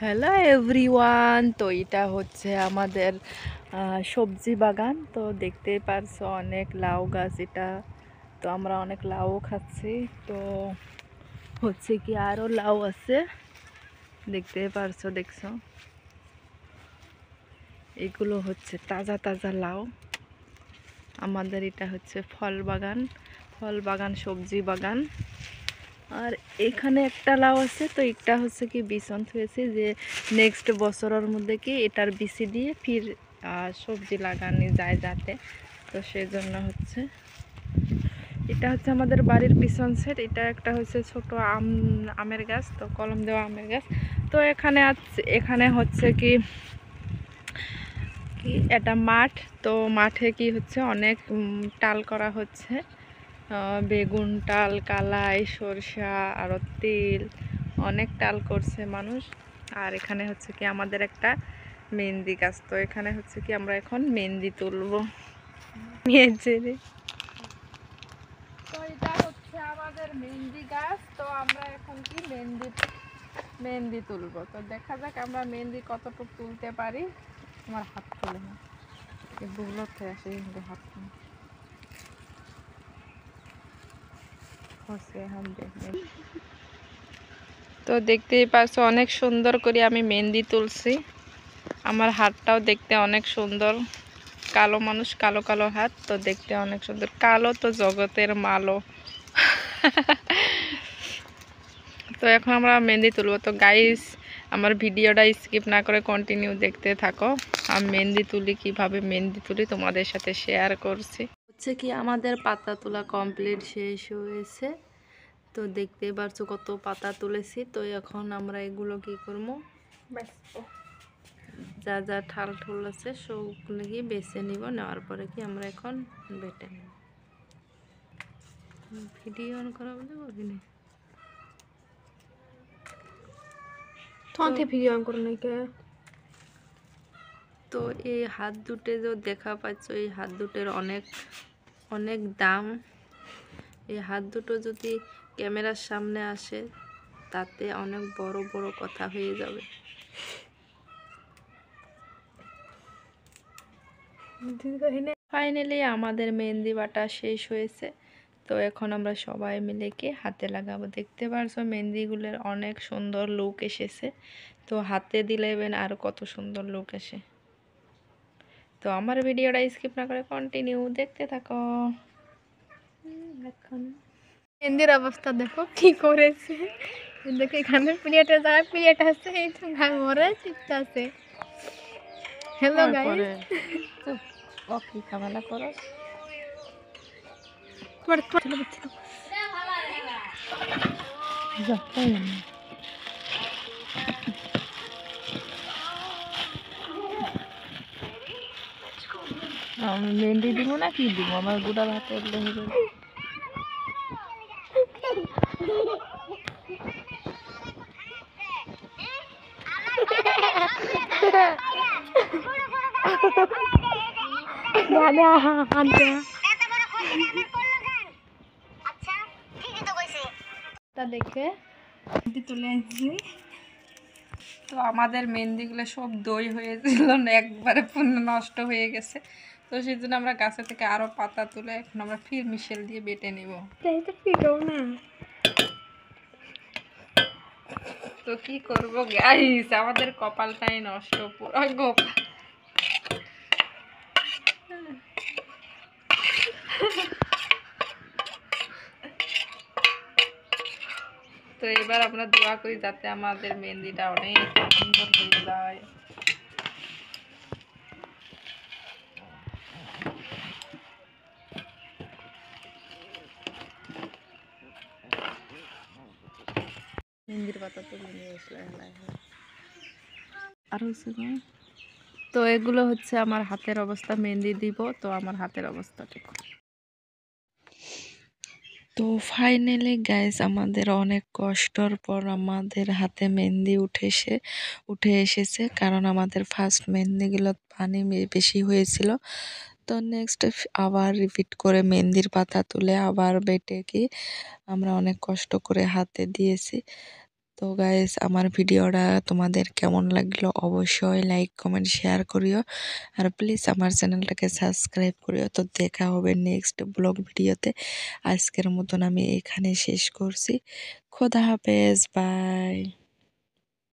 Hello everyone, তো এটা হচ্ছে আমাদের সবজি বাগান। তো দেখতেই পারছো অনেক লাউ গাছ এটা। তো আমরা অনেক লাউ খাচ্ছি। তো হচ্ছে কি আরও লাউ আছে, দেখতেই পারছো, দেখছো এগুলো হচ্ছে তাজা তাজা লাউ। আমাদের এটা হচ্ছে ফল বাগান সবজি বাগান। আর এখানে একটা লাউ আছে, তো এটা হচ্ছে কি বিছন হয়েছে যে নেক্সট বছরের মধ্যে কি এটার বিচি দিয়ে ফির সবজি লাগানো যায় যাতে। তো সেজন্য হচ্ছে এটা হচ্ছে আমাদের বাড়ির পিছন সাইড। এটা একটা হচ্ছে ছোট আমের গাছ, তো কলম দেওয়া আমের গাছ। তো এখানে হচ্ছে কি এটা মাঠ। তো মাঠে কি হচ্ছে অনেক টাল করা হচ্ছে, বেগুন টাল, কালাই, সরষা, আরও তিল, অনেক টাল করছে মানুষ। আর এখানে হচ্ছে কি আমাদের একটা মেহেন্দি গাছ। তো এখানে হচ্ছে কি আমরা এখন মেহেন্দি তুলবো। তো এটা হচ্ছে আমাদের মেহেন্দি গাছ। তো আমরা এখন কি মেহেন্দি তুলবো। তো দেখা যাক আমরা মেহেন্দি কতটুকু তুলতে পারি। আমার হাত তুলে না, বুগলোতে আসে হাত তো দেখতেই পাচ্ছ অনেক সুন্দর করে আমি মেহেন্দি তুলছি। আমার হাতটাও দেখতে অনেক সুন্দর, কালো মানুষ, কালো কালো হাত, তো দেখতে অনেক সুন্দর। কালো তো জগতের মালো। তো এখন আমরা মেহেন্দি তুলবো। তো গাইস, আমার ভিডিওটা স্কিপ না করে কন্টিনিউ দেখতে থাকো। আমি মেহেন্দি তুলি, কিভাবে মেহেন্দি তুলি তোমাদের সাথে শেয়ার করছি। হচ্ছে কি আমাদের পাতা তোলা কমপ্লিট শেষ হয়েছে। তো দেখতে পারছো কত পাতা তুলেছি। তো এখন আমরা এগুলো কি করবো, যা যা ঠাল ঠুল আছে সবগুলো গিয়ে বেছে নিব। নেওয়ার পরে কি আমরা এখন বেটে নেব। ভিডিও অন করা বলে বলি না ভিডিও অন করো নাকি। তো এই হাত দুটে যে দেখা পাচ্ছ, এই হাত দুটের অনেক অনেক দাম। এই হাত দুটো যদি ক্যামেরার সামনে আসে তাতে অনেক বড় বড় কথা হয়ে যাবে। ফাইনালি আমাদের মেহেন্দি বাটা শেষ হয়েছে। তো এখন আমরা সবাই মিলে কি হাতে লাগাবো। দেখতে পারছো মেহেন্দিগুলোর অনেক সুন্দর লুক এসেছে। তো হাতে দিলেবেন আর কত সুন্দর লুক আসে। তো আমার ভিডিওটা স্কিপ না করে কন্টিনিউ দেখতে থাকো। এখন মেহেন্দির অবস্থা দেখো কি করেছে। দেখো এখানে প্লেটে যায়, প্লেট আছে, এই তো ভাই মরে চিপতে আছে। হ্যালো গাইস, ও কি ঝামেলা করো। তোমার ছিল বুঝছিল। আমি মেহেন্দি দিব না কি দিব, আমার গোটা ভাতে উঠলে হবে। দেখে তুলে আনছি। তো আমাদের মেহেন্দিগুলো সব দই হয়েছিল না, একবারে পূর্ণ নষ্ট হয়ে গেছে। তো সেই জন্য আমরা গাছে থেকে আরো পাতা তুলে এখন আমরা ফির মিশেল দিয়ে বেটে নিব। না তো কি করব গাইস, আমাদের কপালটাই নষ্ট পুরো গোপাল। তো এবার আমরা দোয়া করি যাতে আমাদের মেহেন্দিটা অনেক সুন্দর হয়ে যায়। মেহেন্দির পাতা তুলে নিয়ে আসলে আর হচ্ছে তো এগুলো হচ্ছে আমার হাতের অবস্থা। মেহেন্দি দিব, তো আমার হাতের অবস্থাটা তো ফাইনালি গাইস আমাদের অনেক কষ্টর পর আমাদের হাতে মেহেন্দি উঠে এসেছে, কারণ আমাদের ফার্স্ট মেহেন্দিগুলো পানি বেশি হয়েছিল। তো নেক্সট আবার রিপিট করে মেহেন্দির পাতা তুলে আবার বেটে কি আমরা অনেক কষ্ট করে হাতে দিয়েছি। তো গাইস আমার ভিডিওটা তোমাদের কেমন লাগলো অবশ্যই লাইক কমেন্ট শেয়ার করিও আর প্লিজ আমার চ্যানেলটাকে সাবস্ক্রাইব করিও। তো দেখা হবে নেক্সট ব্লগ ভিডিওতে। আজকের মতন আমি এখানে শেষ করছি। খোদা হাফেজ, বাই।